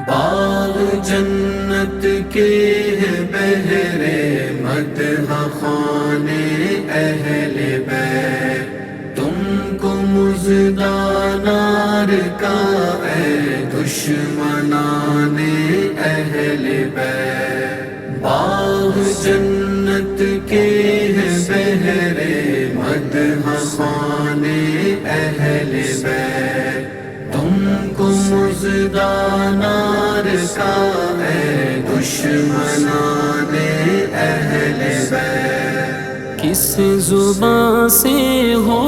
باغ جنت کے بہرے مدح خانے اہل بیت، تم کو مژدہ نار کا اے دشمنان اہل بیت۔ باغ جنت کے بہرے مدح خانے اہل بیت، تم کو مژدہ نار کا اے دشمنان اہل بیت۔ کس زبان سے ہو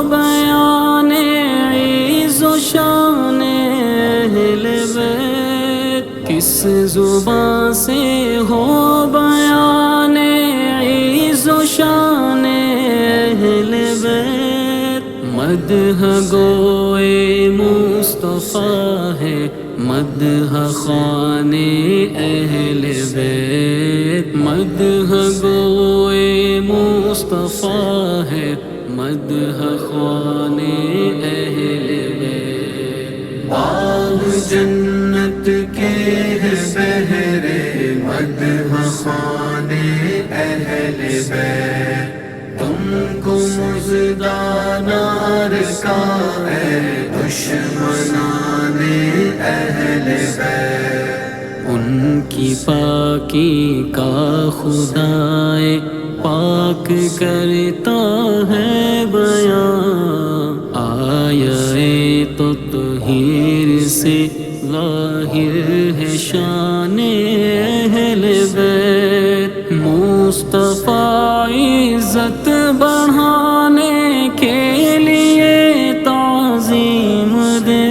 بیان عز و شان اہل بیت، کس زبان سے ہو بیان عز و شان اہل بیت۔ مدح گوئے مصطفیٰ ہے مدح خوان اہل بیت، مدح گوئے مصطفیٰ ہے مدح خوان اہل بیت۔ باغ جنت کے بہرے مدح خانے اہل بیت، تم کو مژدہ نار کا اے دشمنان اہل بیت۔ ان کی پاکی کا خدائے پاک کرتا ہے بیان، آیے تطہیر سے ظاہر ہے شان اہل بیت۔ مصطفیٰ عزت بڑھانے کے لیے تعظیم دے،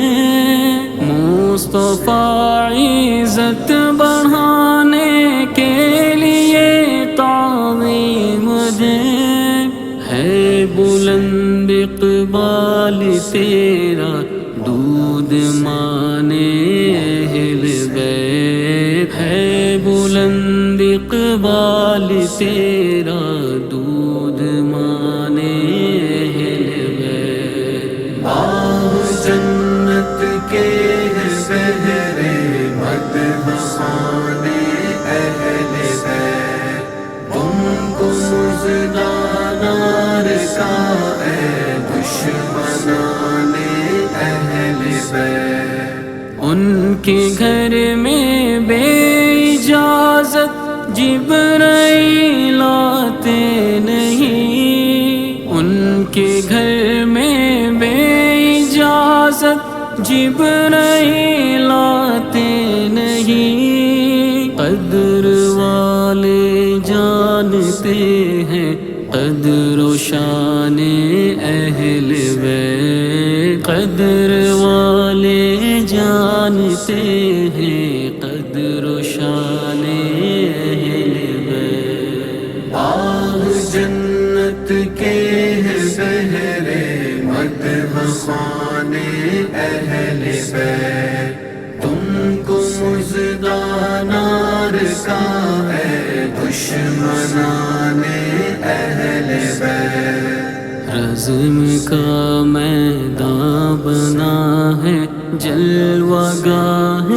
مصطفیٰ عزت بڑھانے کے لیے تعظیم دے۔ ہے بلند اقبال تیرا دودھ مانے اہل بیت، ہے بلند اقبال تیرا دودھ مانے اہل بیت۔ باغ جنت کے بہرے مدح خانے اہل بیت، تم کو مژدہ نار کا اے دشمنان اہل بیت۔ ان کے گھر میں بے اجازت جبرائیل آتے نہیں، ان کے گھر میں بے اجازت جبرائیل آتے نہیں۔ قدر والے جانتے ہیں قدر و شان اہل بیت، قدر والے جانتے ہیں قدر و شان اہل بیت۔ باغ جنت کے بہرے مدح خانے اہل بیت، تم کو مژدہ نار کا اے دشمنان اہل بیت۔ رزم کا میدان بنا ہے جلوہ گاہ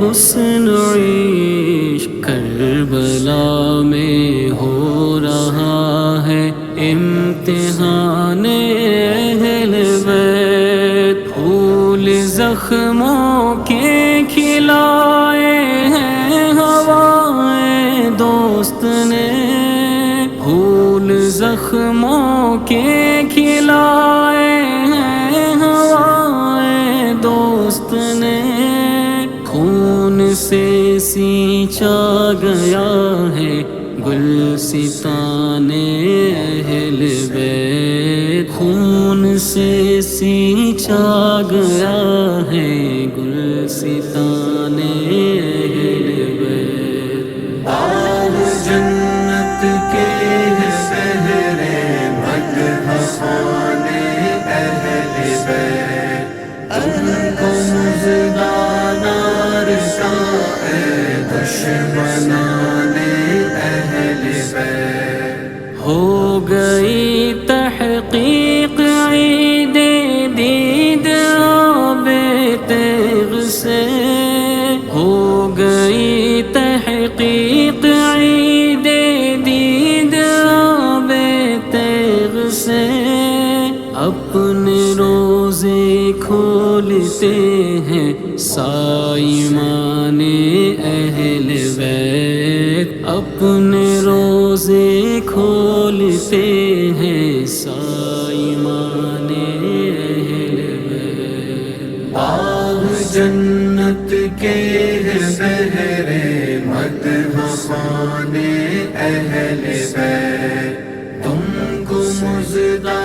حسن عشق، کربلا میں ہو رہا ہے امتحان اہل بیت۔ پھول زخموں کے کھلائے ہیں ہوائے دوست نے، پھول زخموں کے کھلائے ہیں ہوائے دوست نے۔ خون سے سینچا گیا ہے گلستان اہل بیت، خون سے سینچا گیا ہے گلستان اہل بیت۔ باغ جنت کے بہرے مدح بیت ہو گئی تحقیق عید دید آب تیغ سے، ہو گئی تحقیق عید دید آب تیغ سے، اپنے روزے کھولتے ہیں سائمان اہل بیت، اپنے روزے کھولتے ہیں سائمان اہل بیت۔ باغ جنت کے ہیں بہرے مدح خانے اہل بیت، تم کو مژدہ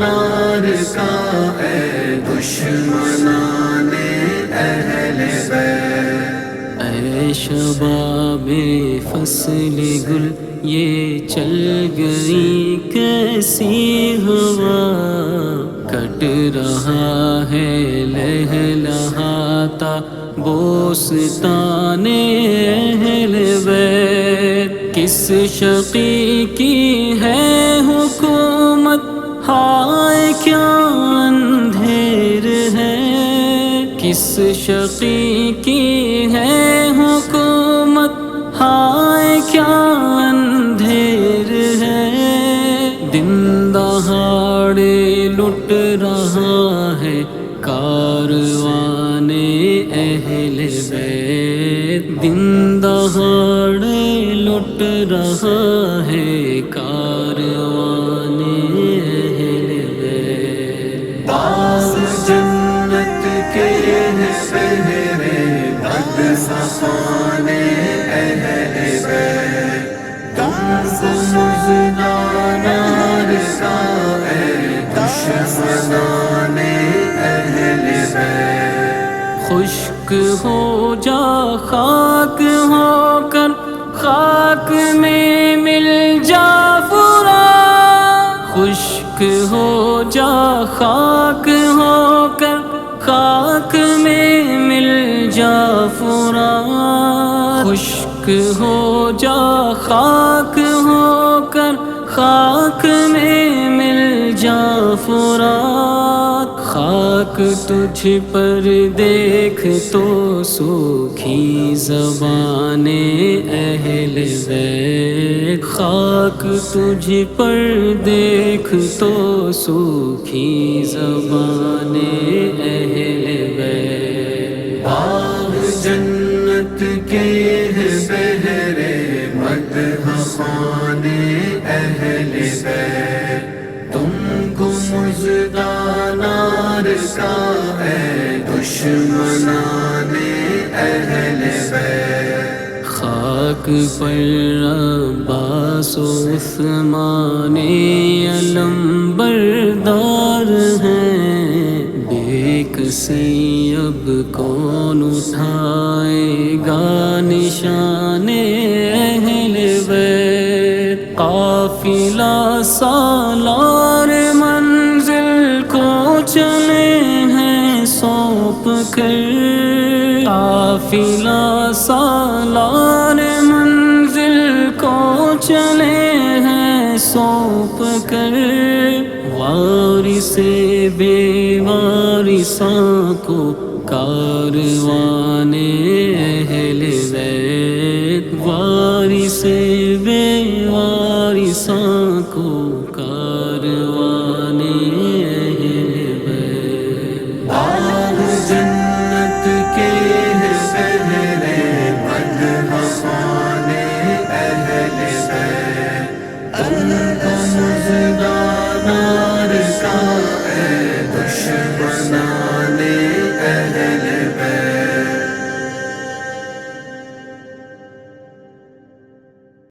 نار کا اے دشمنان اہل بیت۔ اے شباب فصل گل یہ چل گئی کیسی ہوا، کٹ رہا ہے لہلہاتا بوستان اہل بیت، کس شقی کی ہے حکومت ہائے کیا اندھیر ہے، کس شقی کی ہے حکومت ہائے کیا اندھیر ہے، دن دہاڑے لٹ رہا ہے کاروان اہل بیت، دن دہاڑے لٹ رہا ہے کاروان اہل بیت۔ باغ جنت کے ہیں بہرے مدح خانے اہل بیت، تم کو مژدہ نار کا اے دشمنان اہل بیت۔ خشک ہو جا خاک ہو کر خاک میں مل جا فرات، خشک ہو جا خاک ہو کر خاک میں مل جا فرات، خشک ہو جا خاک ہو کر خاک میں مل جا فرات، خاک تجھ پر دیکھ تو سوکھی زبان اہل بیت، خاک تجھ پر دیکھ تو سوکھی زبان اہل بیت۔ باغ جنت کے ہیں بہرے مدح خانے اہل بیت، تم کو مژدہ نار کا اے دشمنان اہل بیت۔ خاک پر عباس و عثمان علم بردار ہیں، بے کسی اب کون اٹھائے گا نشان اہل بیت، قافلہ سالار منزل کو چلے ہیں سونپ کر، قافلہ سالار منزل کو چلے ہیں سونپ کر، وارث بے وارثاں کو کاروان اہل بیت، وارث بے وارثاں کو کاروان اہل بیت۔ باغ جنت کے ہیں بہرے مدح خانے اہل بیت، تم کو مژدہ نار کا اے دشمنان اہل